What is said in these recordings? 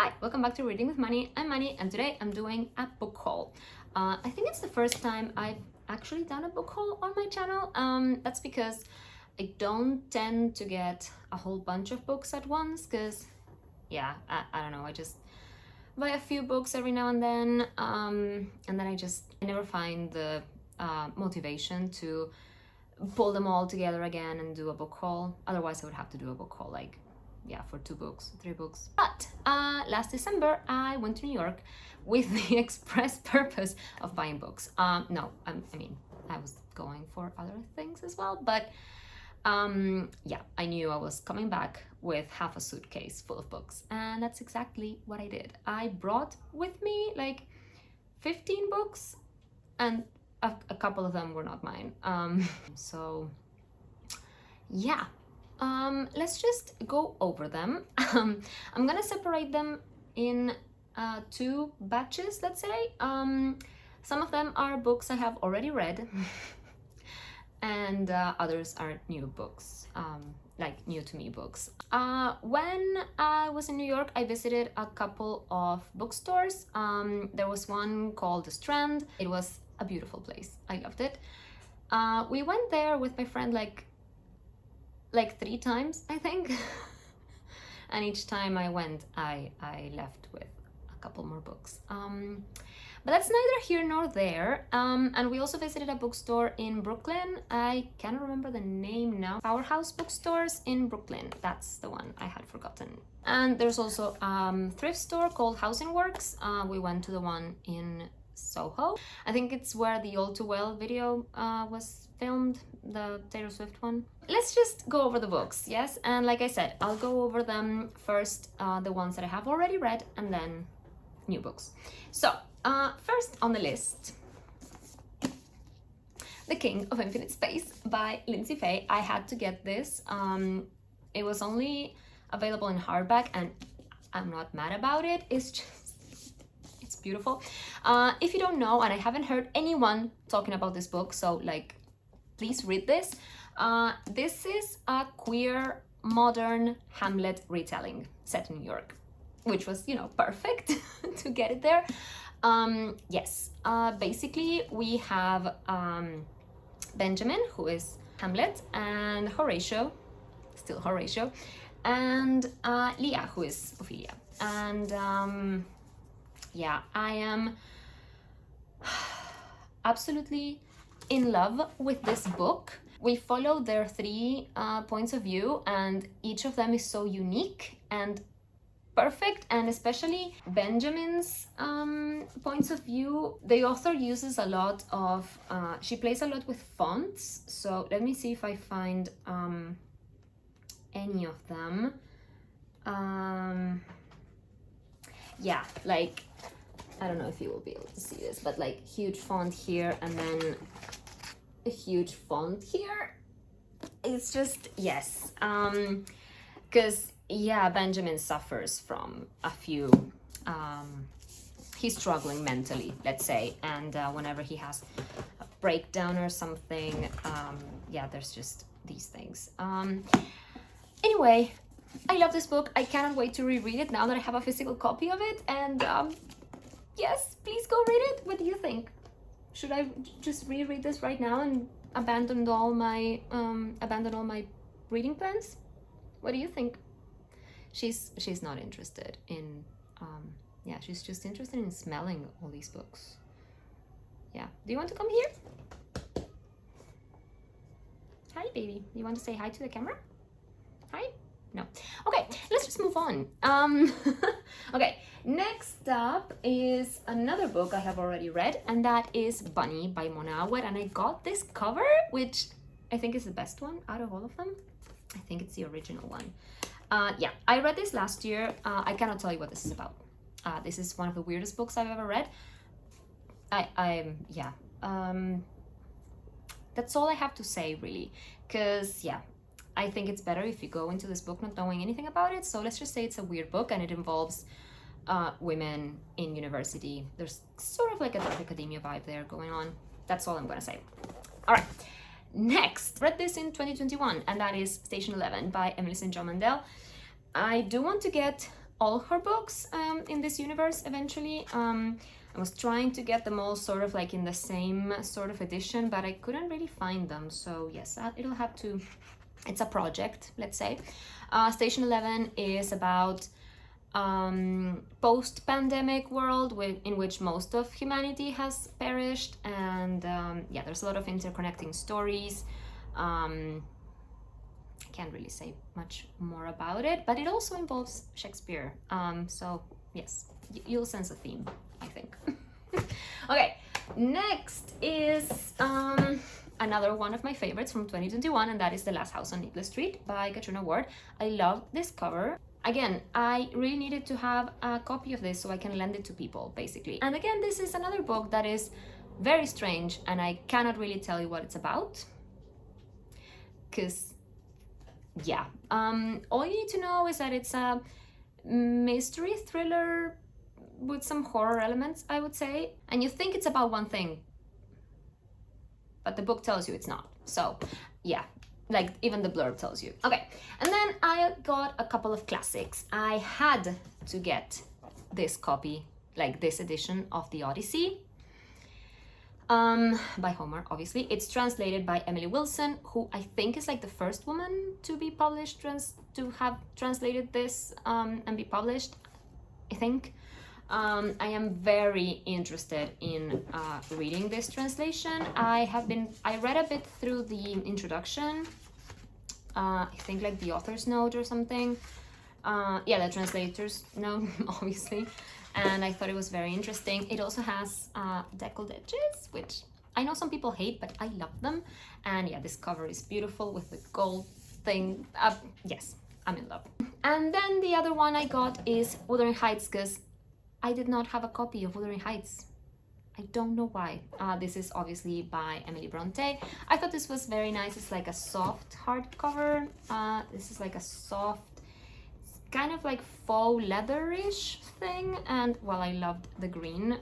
Hi, welcome back to Reading with Money. I'm Money, and today I'm doing a book haul. I think it's the first time I've actually done a book haul on my channel. That's because I don't tend to get a whole bunch of books at once, because I don't know, I just buy a few books every now and then I never find the motivation to pull them all together again and do a book haul. Otherwise I would have to do a book haul for 2 books, 3 books. But last December I went to New York with the express purpose of buying books. I was going for other things as well, but I knew I was coming back with half a suitcase full of books, and that's exactly what I did. I brought with me like 15 books, and a couple of them were not mine. Let's just go over them. I'm gonna separate them in 2 batches, let's say. Some of them are books I have already read and others are new books, like new to me books. When I was in New York, I visited a couple of bookstores. There was one called The Strand. It was a beautiful place. I loved it. We went there with my friend like 3 times, I think. And each time I went, I left with a couple more books. But that's neither here nor there. And we also visited a bookstore in Brooklyn. I can't remember the name now. Powerhouse Bookstores in Brooklyn. That's the one I had forgotten. And there's also a thrift store called Housing Works. We went to the one in Soho. I think it's where the All Too Well video was filmed, the Taylor Swift one. Let's just go over the books, yes? And like I said, I'll go over them first, the ones that I have already read, and then new books. So, first on the list, The King of Infinite Space by Lindsay Fay. I had to get this. It was only available in hardback, and I'm not mad about it. It's beautiful. If you don't know, and I haven't heard anyone talking about this book, so please read this. This is a queer modern Hamlet retelling set in New York, which was, perfect to get it there. Basically we have Benjamin, who is Hamlet, and Horatio, still Horatio, and Leah, who is Ophelia. And I am absolutely in love with this book. We follow their 3 points of view, and each of them is so unique and perfect. And especially Benjamin's points of view, the author uses a lot of, she plays a lot with fonts. So let me see if I find any of them. I don't know if you will be able to see this, but huge font here and then a huge font here. It's just, yes. Because Benjamin suffers from a few, he's struggling mentally, let's say, and whenever he has a breakdown or something, there's just these things. Anyway, I love this book. I cannot wait to reread it now that I have a physical copy of it. And yes, please go read it. What do you think? Should I just reread this right now and abandon all my reading plans? What do you think? She's not interested in she's just interested in smelling all these books. Yeah. Do you want to come here? Hi, baby. You want to say hi to the camera? Hi? No. Okay, let's just move on. Okay, next up is another book I have already read, and that is Bunny by Mona Awad. And I got this cover, which I think is the best one out of all of them. I think it's the original one. I read this last year. I cannot tell you what this is about. This is one of the weirdest books I've ever read. That's all I have to say, really, because I think it's better if you go into this book not knowing anything about it. So let's just say it's a weird book, and it involves women in university. There's sort of like a dark academia vibe there going on. That's all I'm gonna say. All right, next, read this in 2021, and that is Station 11 by Emily St. John Mandel. I do want to get all her books in this universe eventually. I was trying to get them all sort of like in the same sort of edition, but I couldn't really find them. So yes, it'll have to, it's a project, let's say. Station 11 is about post-pandemic world in which most of humanity has perished, and yeah, there's a lot of interconnecting stories. I can't really say much more about it, but it also involves Shakespeare. So yes, you'll sense a theme, I think. Okay, next is another one of my favorites from 2021, and that is The Last House on Needless Street by Katrina Ward. I love this cover. Again, I really needed to have a copy of this so I can lend it to people, basically. And again, this is another book that is very strange, and I cannot really tell you what it's about. Because, yeah, all you need to know is that it's a mystery thriller with some horror elements, I would say. And you think it's about one thing, but the book tells you it's not. So, yeah. Like, even the blurb tells you. Okay, and then I got a couple of classics. I had to get this copy, like this edition of The Odyssey, by Homer, obviously. It's translated by Emily Wilson, who I think is like the first woman to be published, to have translated this and be published, I think. I am very interested in reading this translation. I read a bit through the introduction, I think like the author's note or something. Yeah, the translator's note, obviously. And I thought it was very interesting. It also has deckled edges, which I know some people hate, but I love them. And yeah, this cover is beautiful with the gold thing. Yes, I'm in love. And then the other one I got is Wuthering Heights, because I did not have a copy of Wuthering Heights. I don't know why. This is obviously by Emily Bronte. I thought this was very nice. It's like a soft hardcover. This is like a soft, kind of like faux leatherish thing. And well, I loved the green.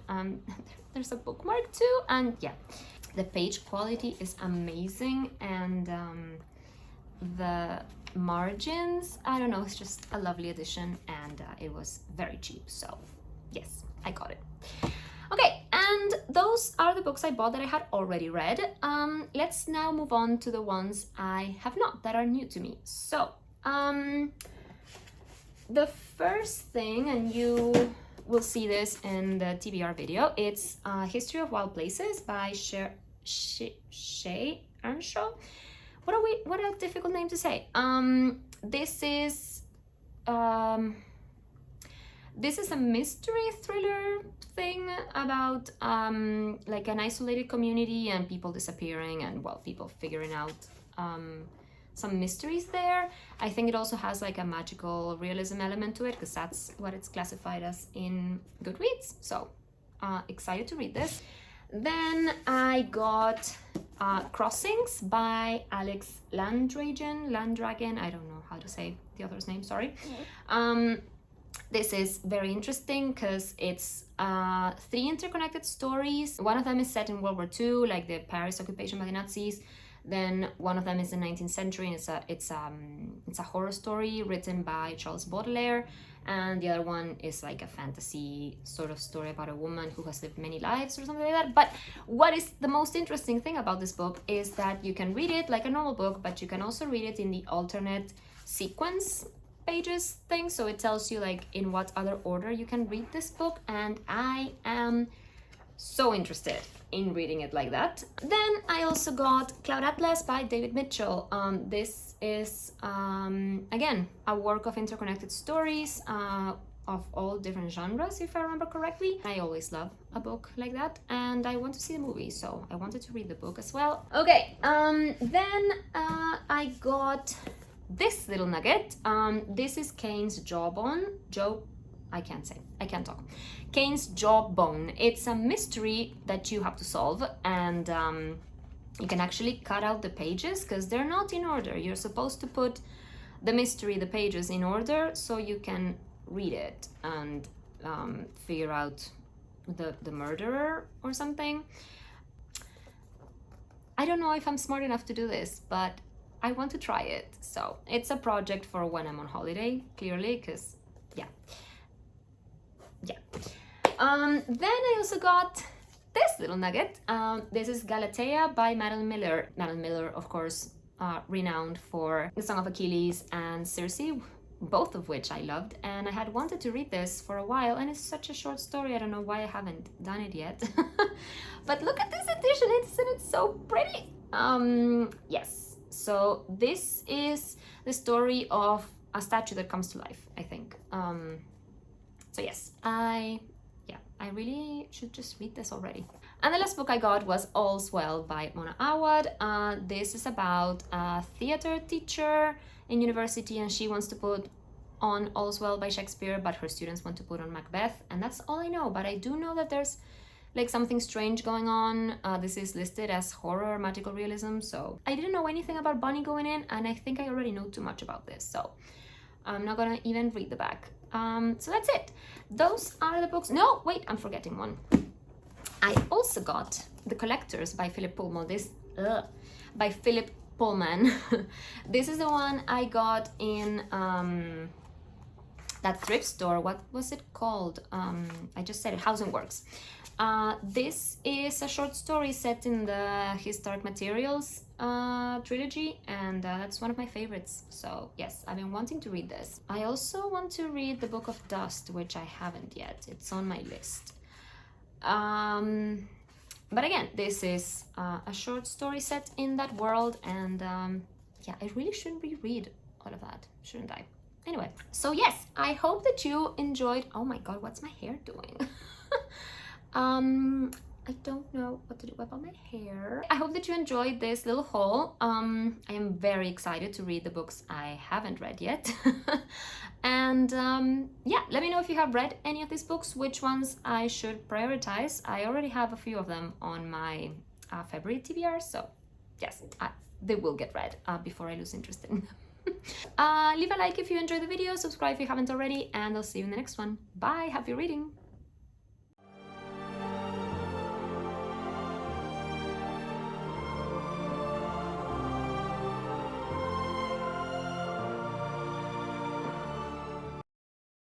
There's a bookmark too. And yeah, the page quality is amazing. And the margins, I don't know, it's just a lovely edition. And it was very cheap. So yes, I got it. Okay, and those are the books I bought that I had already read. Let's now move on to the ones I have not, that are new to me. So, the first thing, and you will see this in the TBR video, it's History of Wild Places by Shay Earnshaw. What a difficult name to say. This is a mystery thriller thing about like an isolated community and people disappearing and, well, people figuring out some mysteries there. I think it also has like a magical realism element to it, because that's what it's classified as in Goodreads. So excited to read this. Then I got Crossings by Alex Landragin, I don't know how to say the author's name, sorry. This is very interesting because it's 3 interconnected stories. One of them is set in World War II, like the Paris occupation by the Nazis. Then one of them is the 19th century, and it's a horror story written by Charles Baudelaire. And the other one is like a fantasy sort of story about a woman who has lived many lives or something like that. But what is the most interesting thing about this book is that you can read it like a normal book, but you can also read it in the alternate sequence pages thing. So it tells you like in what other order you can read this book. And I am so interested in reading it like that. Then I also got Cloud Atlas by David Mitchell. This is again a work of interconnected stories of all different genres, if I remember correctly. I always love a book like that, and I want to see the movie, so I wanted to read the book as well. Okay, then I got this little nugget. This is Kane's Jawbone. I can't talk. Kane's Jawbone. It's a mystery that you have to solve, and you can actually cut out the pages because they're not in order. You're supposed to put the mystery, the pages in order, so you can read it and figure out the murderer or something. I don't know if I'm smart enough to do this, but I want to try it. So it's a project for when I'm on holiday, clearly, because yeah. Then I also got this little nugget. This is Galatea by Madeline Miller. Madeline Miller, of course, renowned for The Song of Achilles and Circe, both of which I loved, and I had wanted to read this for a while, and it's such a short story. I don't know why I haven't done it yet. But look at this edition, it's so pretty. Yes, so this is the story of a statue that comes to life, I think. So yes, I really should just read this already. And the last book I got was All's Well by Mona Awad. This is about a theater teacher in university, and she wants to put on All's Well by Shakespeare, but her students want to put on Macbeth, and that's all I know. But I do know that there's like something strange going on. This is listed as horror, magical realism, so I didn't know anything about Bonnie going in, and I think I already know too much about this, so I'm not gonna even read the back. So that's it. Those are the books. No, wait, I'm forgetting one. I also got The Collectors by Philip Pullman. By Philip Pullman. This is the one I got in that thrift store. What was it called? I just said it, House and Works. This is a short story set in the Historic Materials trilogy, and that's one of my favorites. So yes, I've been wanting to read this. I also want to read The Book of Dust, which I haven't yet. It's on my list. But again, this is a short story set in that world, and yeah, I really should reread all of that, shouldn't I? Anyway, so yes, I hope that you enjoyed. Oh my god, what's my hair doing? I don't know what to do about my hair. I hope that you enjoyed this little haul. I am very excited to read the books I haven't read yet. And yeah, let me know if you have read any of these books, which ones I should prioritize. I already have a few of them on my February TBR, so yes, they will get read before I lose interest in them. Leave a like if you enjoyed the video, subscribe if you haven't already, and I'll see you in the next one. Bye, happy reading!